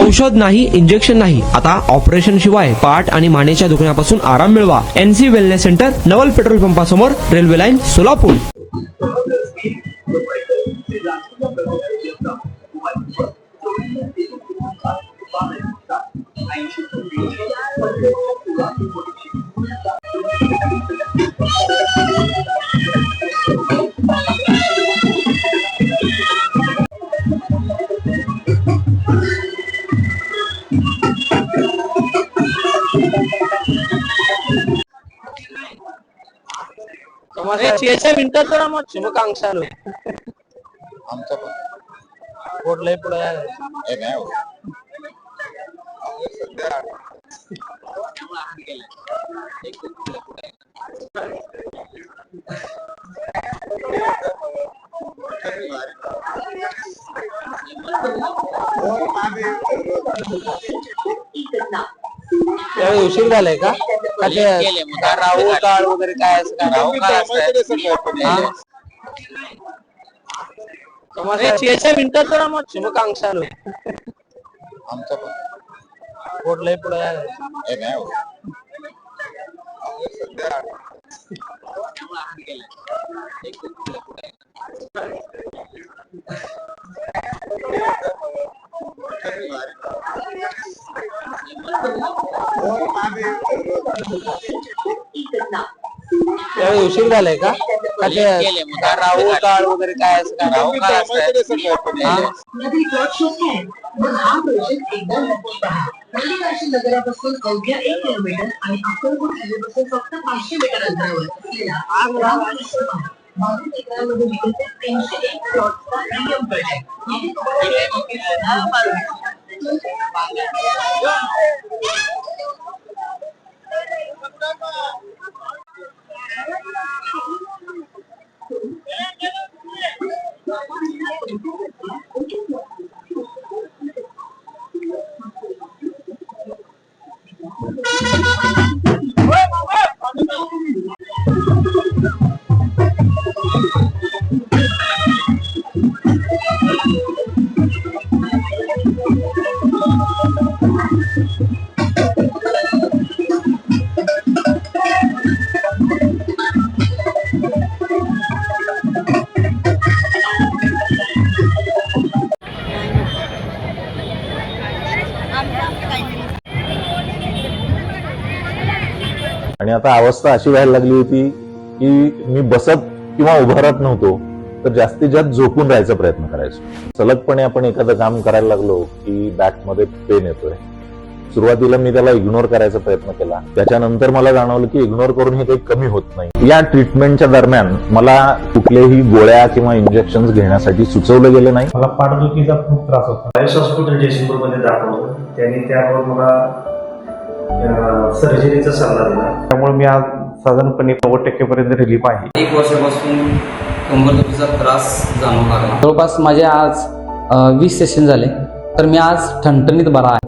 औषध नाही, इंजेक्शन नाही, आता ऑपरेशन शिवाय पाठ आणि मानेच्या दुखण्यापासून आराम मिळवा. NC वेलनेस सेंटर, नवल पेट्रोल पंपासमोर, रेल्वे लाईन, सोलापूर. मिनिटात जरा मग शुभकांक्षालू आमचा पण पोटलंय पुढे हे नाही होत. सध्या त्यावेळी उशीर झालाय का राहू काळ वगैरे काय असं मिनिटात जरा मग शुभकांक्षालू आमचा पण पोटलंय पुढे हे नाही होत. सध्या त्यावेळी उशीर झालाय का राहू काळ वगैरे काय असं नगरापासून अवघ्या 1 किलोमीटर आणि अक्कलकोट हायवेपासून फक्त 500 मीटर अंतरावर असलेला मध्ये विकसित 301 प्लॉटचा प्रीमियम प्रोजेक्ट. आणि आता अवस्था अशी व्हायला लागली होती की मी बसत किंवा उभारत नव्हतो, तर जास्तीत जास्त झोपून राहायचा प्रयत्न करायचो. सलगपणे आपण एखादं काम करायला लागलो की बॅकमध्ये पेन येतोय. सुरुवातीला मी त्याला इग्नोर करायचा प्रयत्न केला. त्याच्यानंतर मला जाणवलं की इग्नोर करून हे काही कमी होत नाही. या ट्रीटमेंटच्या दरम्यान मला कुठल्याही गोळ्या किंवा इंजेक्शन घेण्यासाठी सुचवलं गेलं नाही. मला पाठदुखीचा खूप त्रास होता. आयुष हॉस्पिटल जयसिंगपूरमध्ये दाखवलं. त्यांनी त्यावर मला सर्जरीचा सल्ला दिला. त्यामुळे मी आज साधारणपणे 90% पर्यंत रिलीफ आहे. 1 वर्षापासून कंबरदुखीचा त्रास जाणवू लागला. जवळपास माझे आज 20 सेशन झाले, तर मी आज ठणठणीत बरा आहे.